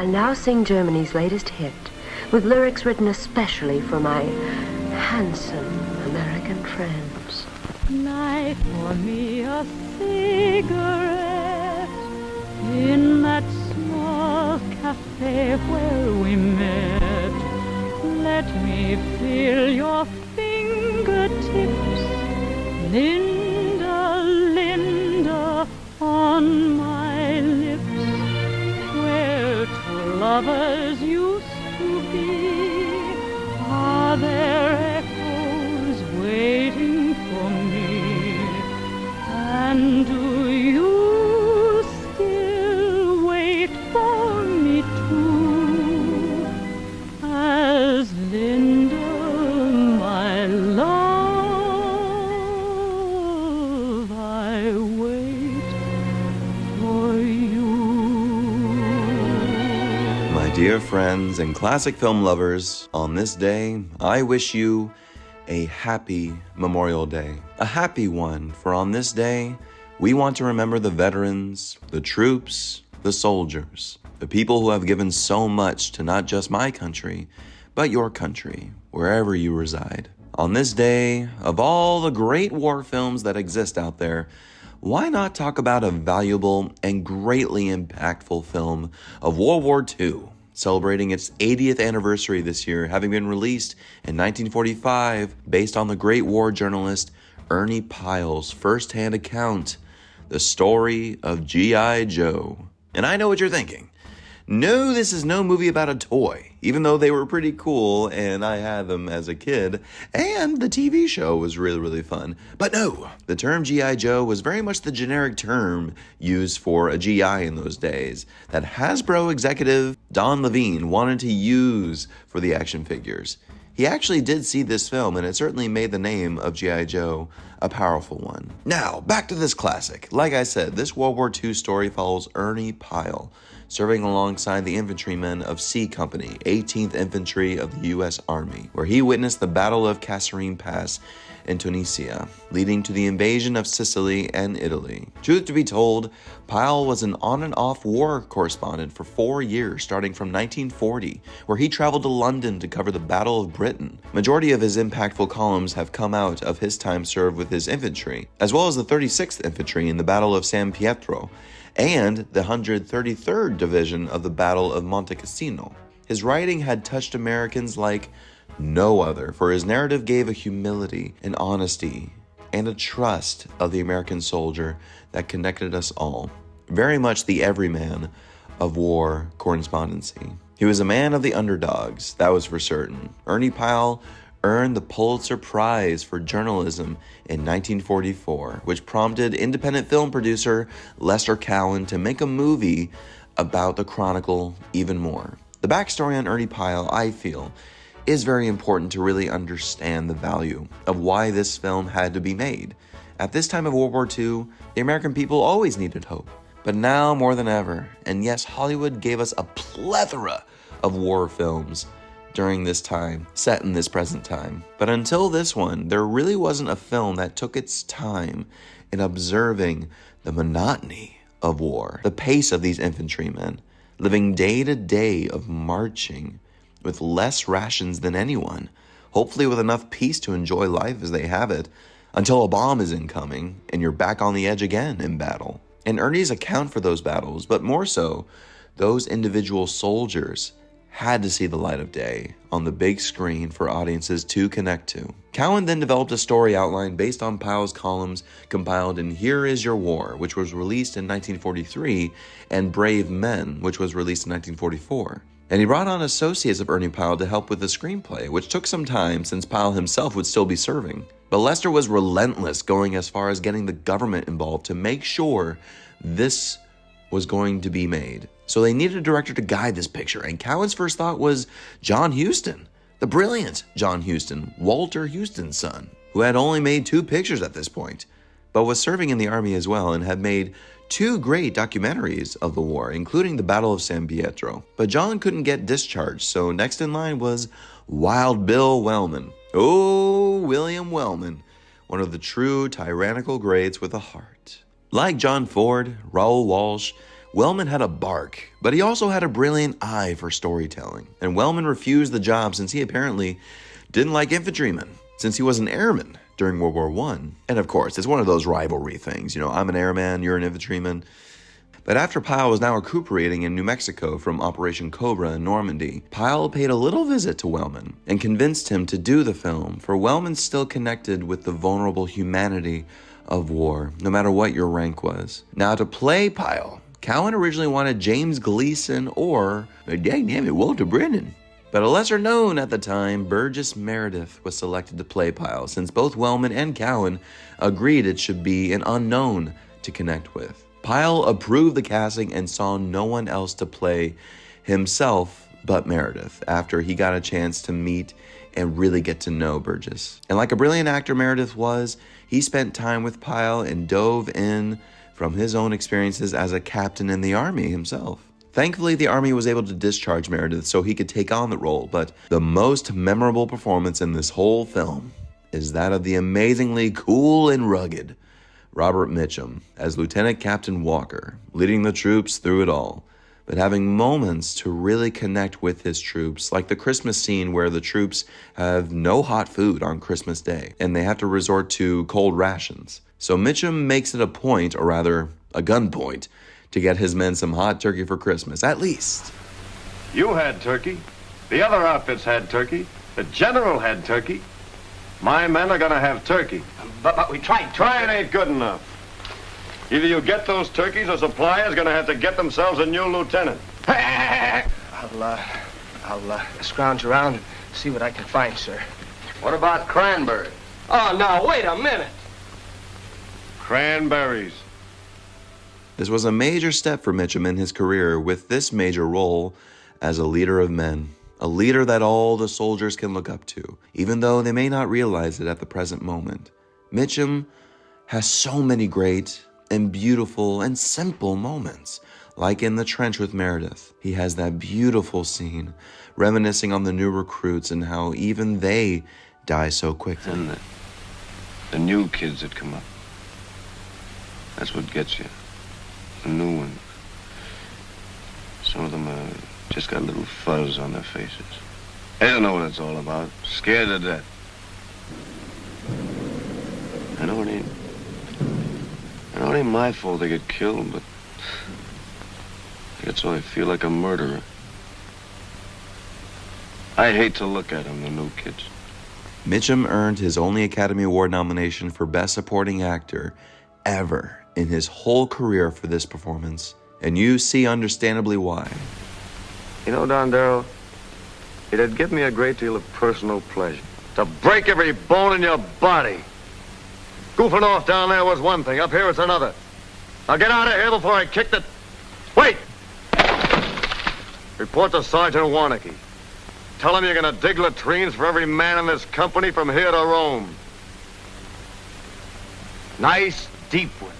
I'll now sing Germany's latest hit, with lyrics written especially for my handsome American friends. Light for me a cigarette in that small cafe where we met. Let me feel your fingertips, Linda, Linda, on my lips, where two lovers used to be. Are there echoes waiting for me? And do you still wait for me too? As Linda, my love, I wait for you. My dear friends and classic film lovers, on this day, I wish you a happy Memorial Day. A happy one, for on this day, we want to remember the veterans, the troops, the soldiers, the people who have given so much to not just my country, but your country, wherever you reside. On this day, of all the great war films that exist out there, why not talk about a valuable and greatly impactful film of World War II, celebrating its 80th anniversary this year, having been released in 1945 based on the great war journalist Ernie Pyle's first-hand account, the story of G.I. Joe. And I know what you're thinking. No, this is no movie about a toy, even though they were pretty cool and I had them as a kid, and the TV show was really, really fun. But no, the term G.I. Joe was very much the generic term used for a GI in those days that Hasbro executive Don Levine wanted to use for the action figures. He actually did see this film, and it certainly made the name of G.I. Joe a powerful one. Now, back to this classic. Like I said, this World War II story follows Ernie Pyle, serving alongside the infantrymen of C Company, 18th Infantry of the U.S. Army, where he witnessed the Battle of Kasserine Pass in Tunisia, leading to the invasion of Sicily and Italy. Truth to be told, Pyle was an on and off war correspondent for 4 years, starting from 1940, where he traveled to London to cover the Battle of Britain. Majority of his impactful columns have come out of his time served with his infantry, as well as the 36th Infantry in the Battle of San Pietro, and the 133rd Division of the Battle of Monte Cassino. His writing had touched Americans like no other, for his narrative gave a humility, an honesty, and a trust of the American soldier that connected us all. Very much the everyman of war correspondency. He was a man of the underdogs, that was for certain. Ernie Pyle earned the Pulitzer Prize for Journalism in 1944, which prompted independent film producer Lester Cowan to make a movie about the Chronicle even more. The backstory on Ernie Pyle, I feel, is very important to really understand the value of why this film had to be made. At this time of World War II, the American people always needed hope, but now more than ever. And yes, Hollywood gave us a plethora of war films during this time, set in this present time. But until this one, there really wasn't a film that took its time in observing the monotony of war, the pace of these infantrymen, living day to day of marching with less rations than anyone, hopefully with enough peace to enjoy life as they have it, until a bomb is incoming and you're back on the edge again in battle. And Ernie's account for those battles, but more so, those individual soldiers had to see the light of day on the big screen for audiences to connect to. Cowan then developed a story outline based on Pyle's columns compiled in Here Is Your War, which was released in 1943, and Brave Men, which was released in 1944. And he brought on associates of Ernie Pyle to help with the screenplay, which took some time since Pyle himself would still be serving. But Lester was relentless, going as far as getting the government involved to make sure this was going to be made. So they needed a director to guide this picture, and Cowan's first thought was John Huston, the brilliant John Huston, Walter Huston's son, who had only made 2 pictures at this point, but was serving in the army as well and had made 2 great documentaries of the war, including the Battle of San Pietro. But John couldn't get discharged, so next in line was Wild Bill Wellman. Oh, William Wellman, one of the true tyrannical greats with a heart. Like John Ford, Raoul Walsh, Wellman had a bark, but he also had a brilliant eye for storytelling. And Wellman refused the job since he apparently didn't like infantrymen, since he was an airman during World War I. And of course, it's one of those rivalry things. I'm an airman, you're an infantryman. But after Pyle was now recuperating in New Mexico from Operation Cobra in Normandy, Pyle paid a little visit to Wellman and convinced him to do the film, for Wellman still connected with the vulnerable humanity of war, no matter what your rank was. Now, to play Pyle, Cowan originally wanted James Gleason or, dangnammit, Walter Brennan. But a lesser known at the time, Burgess Meredith was selected to play Pyle, since both Wellman and Cowan agreed it should be an unknown to connect with. Pyle approved the casting and saw no one else to play himself but Meredith after he got a chance to meet and really get to know Burgess. And like a brilliant actor Meredith was, he spent time with Pyle and dove in from his own experiences as a captain in the Army himself. Thankfully, the Army was able to discharge Meredith so he could take on the role, but the most memorable performance in this whole film is that of the amazingly cool and rugged Robert Mitchum as Lieutenant Captain Walker, leading the troops through it all, but having moments to really connect with his troops, like the Christmas scene where the troops have no hot food on Christmas Day, and they have to resort to cold rations. So Mitchum makes it a point, or rather, a gunpoint, to get his men some hot turkey for Christmas, at least. You had turkey. The other outfits had turkey. The general had turkey. My men are gonna have turkey. But we tried. Trying ain't good enough. Either you get those turkeys or suppliers gonna have to get themselves a new lieutenant. I'll scrounge around and see what I can find, sir. What about cranberries? Oh, no, wait a minute. Cranberries. This was a major step for Mitchum in his career with this major role as a leader of men. A leader that all the soldiers can look up to, even though they may not realize it at the present moment. Mitchum has so many great and beautiful and simple moments, like in the trench with Meredith. He has that beautiful scene, reminiscing on the new recruits and how even they die so quickly. And the new kids that come up. That's what gets you. The new ones. Some of them just got a little fuzz on their faces. They don't know what it's all about. Scared to death. I know it ain't my fault they get killed, but I get so I feel like a murderer. I hate to look at them, the new kids. Mitchum earned his only Academy Award nomination for Best Supporting Actor ever in his whole career for this performance, and you see understandably why. You know, Don Darrow, it'd give me a great deal of personal pleasure to break every bone in your body. Goofing off down there was one thing. Up here it's another. Now get out of here before I kick the... Wait! Report to Sergeant Warnicki. Tell him you're going to dig latrines for every man in this company from here to Rome. Nice, deep ones.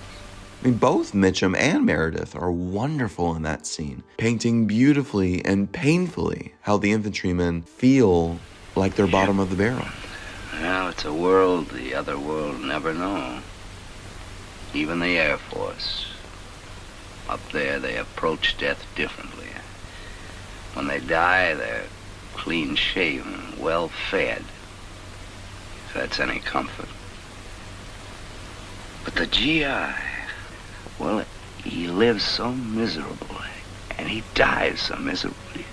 I mean, both Mitchum and Meredith are wonderful in that scene, painting beautifully and painfully how the infantrymen feel like they're bottom of the barrel. Well, it's a world the other world never know. Even the Air Force. Up there, they approach death differently. When they die, they're clean-shaven, well-fed. If that's any comfort. But the GI, well, he lives so miserably, and he dies so miserably.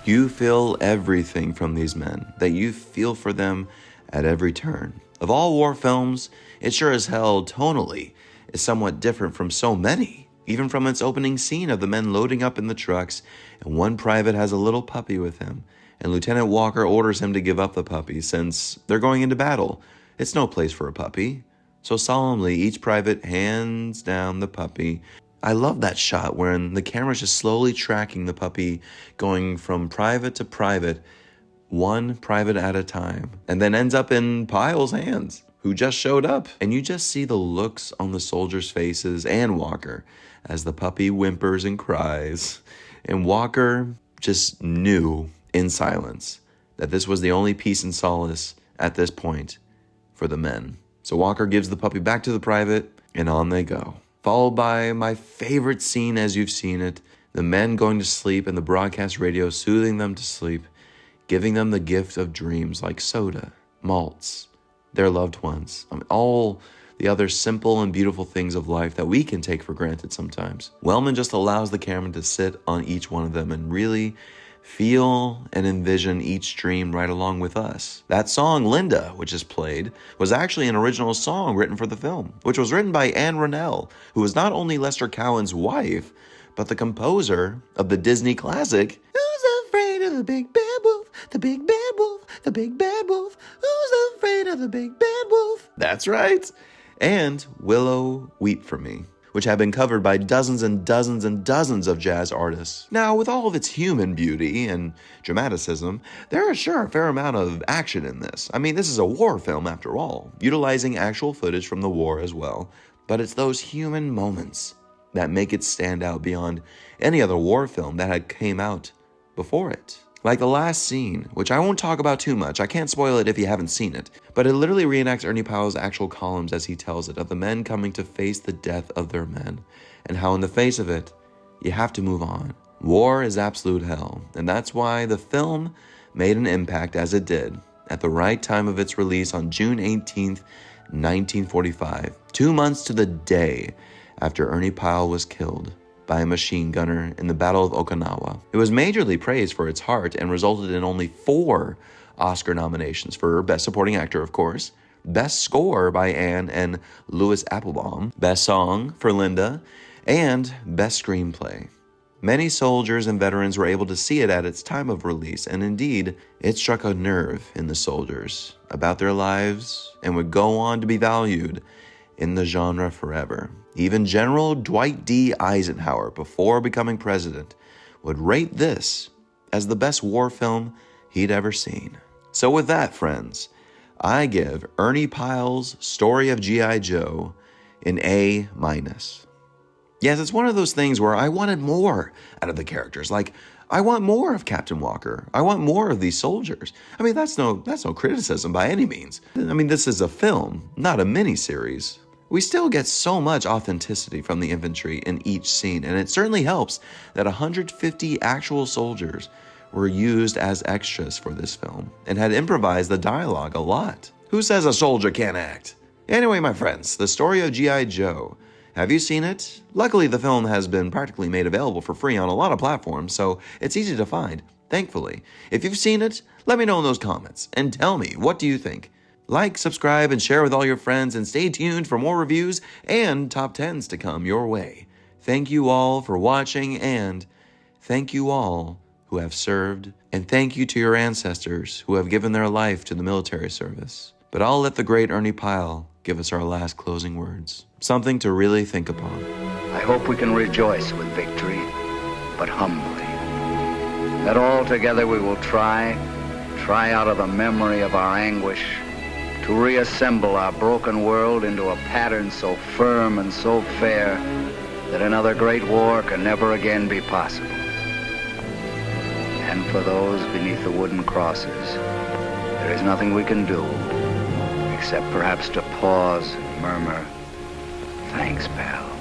You feel everything from these men, that you feel for them at every turn. Of all war films, it sure as hell, tonally, is somewhat different from so many. Even from its opening scene of the men loading up in the trucks, and one private has a little puppy with him, and Lieutenant Walker orders him to give up the puppy since they're going into battle. It's no place for a puppy. So solemnly, each private hands down the puppy. I love that shot when the camera's just slowly tracking the puppy, going from private to private, one private at a time, and then ends up in Pyle's hands, who just showed up. And you just see the looks on the soldiers' faces and Walker as the puppy whimpers and cries. And Walker just knew in silence that this was the only peace and solace at this point for the men. So Walker gives the puppy back to the private, and on they go. followed by my favorite scene as you've seen it, the men going to sleep and the broadcast radio soothing them to sleep, giving them the gift of dreams like soda, malts, their loved ones, all the other simple and beautiful things of life that we can take for granted sometimes. Wellman just allows the camera to sit on each one of them and really feel and envision each dream right along with us. That song, Linda, which is played, was actually an original song written for the film, which was written by Anne Rennell, who was not only Lester Cowan's wife, but the composer of the Disney classic, Who's Afraid of the Big Bad Wolf? The Big Bad Wolf, the Big Bad Wolf. Who's afraid of the Big Bad Wolf? That's right. And Willow, Weep for Me, which have been covered by dozens and dozens and dozens of jazz artists. Now, with all of its human beauty and dramaticism, there is sure a fair amount of action in this. I mean, this is a war film after all, utilizing actual footage from the war as well. But it's those human moments that make it stand out beyond any other war film that had came out before it. Like the last scene, which I won't talk about too much, I can't spoil it if you haven't seen it, but it literally reenacts Ernie Pyle's actual columns as he tells it, of the men coming to face the death of their men, and how in the face of it, you have to move on. War is absolute hell, and that's why the film made an impact as it did, at the right time of its release on June 18th, 1945, 2 months to the day after Ernie Pyle was killed by a machine gunner in the Battle of Okinawa. It was majorly praised for its heart and resulted in only 4 Oscar nominations for Best Supporting Actor, of course, Best Score by Anne and Louis Applebaum, Best Song for Linda, and Best Screenplay. Many soldiers and veterans were able to see it at its time of release, and indeed, it struck a nerve in the soldiers about their lives and would go on to be valued in the genre forever. Even General Dwight D. Eisenhower, before becoming president, would rate this as the best war film he'd ever seen. So with that, friends, I give Ernie Pyle's Story of G.I. Joe an A-. Yes, it's one of those things where I wanted more out of the characters. Like, I want more of Captain Walker. I want more of these soldiers. I mean, that's no criticism by any means. I mean, this is a film, not a miniseries. We still get so much authenticity from the infantry in each scene, and it certainly helps that 150 actual soldiers were used as extras for this film and had improvised the dialogue a lot. Who says a soldier can't act? Anyway, my friends, the Story of G.I. Joe. Have you seen it? Luckily, the film has been practically made available for free on a lot of platforms, so it's easy to find, thankfully. If you've seen it, let me know in those comments and tell me, what do you think? Like, subscribe, and share with all your friends, and stay tuned for more reviews and top 10s to come your way. Thank you all for watching, and thank you all who have served, and thank you to your ancestors who have given their life to the military service. But I'll let the great Ernie Pyle give us our last closing words. Something to really think upon. I hope we can rejoice with victory, but humbly. That all together we will try out of the memory of our anguish, to reassemble our broken world into a pattern so firm and so fair that another great war can never again be possible. And for those beneath the wooden crosses, there is nothing we can do except perhaps to pause and murmur, "Thanks, pal."